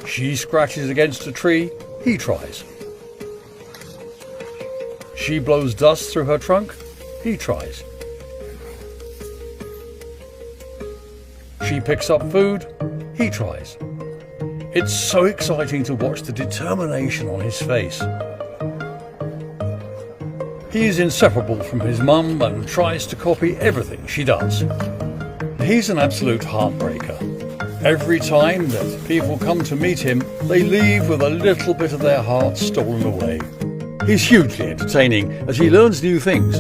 She scratches against a tree, he tries. She blows dust through her trunk, he tries. She picks up food, he tries. It's so exciting to watch the determination on his face. He is inseparable from his mum and tries to copy everything she does. He's an absolute heartbreaker. Every time that people come to meet him, they leave with a little bit of their heart stolen away. He's hugely entertaining as he learns new things.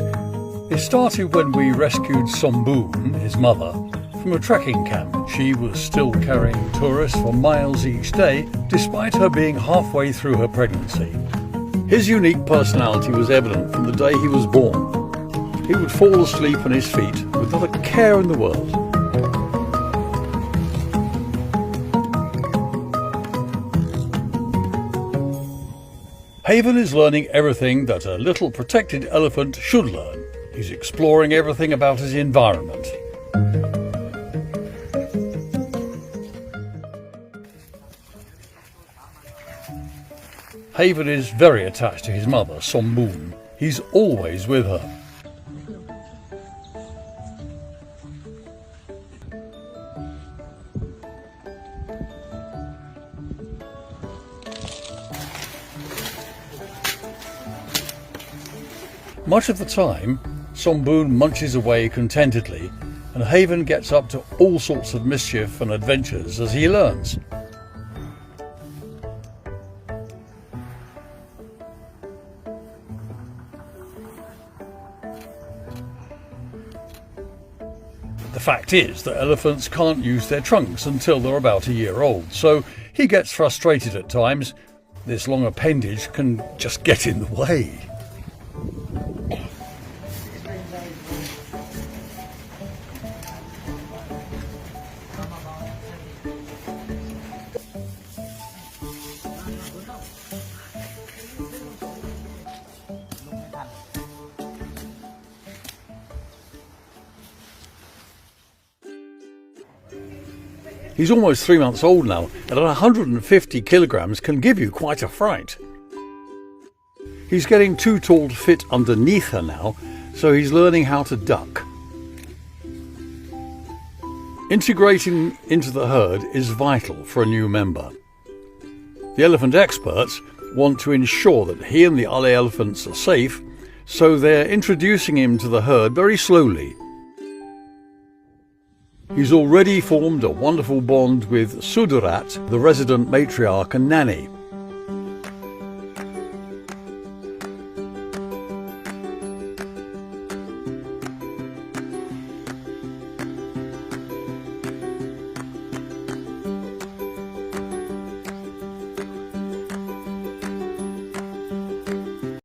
It started when we rescued Somboon, his mother, from a trekking camp. She was still carrying tourists for miles each day, despite her being halfway through her pregnancy. His unique personality was evident from the day he was born. He would fall asleep on his feet with not a care in the world. Haven is learning everything that a little protected elephant should learn. He's exploring everything about his environment. Haven is very attached to his mother, Somboon. He's always with her. Much of the time, Somboon munches away contentedly, and Haven gets up to all sorts of mischief and adventures as he learns. The fact is that elephants can't use their trunks until they're about a year old, so he gets frustrated at times. This long appendage can just get in the way. He's almost 3 months old now, and at 150 kilograms can give you quite a fright. He's getting too tall to fit underneath her now, so he's learning how to duck. Integrating into the herd is vital for a new member. The elephant experts want to ensure that he and the other elephants are safe, so they're introducing him to the herd very slowly. He's already formed a wonderful bond with Sudarat, the resident matriarch and nanny.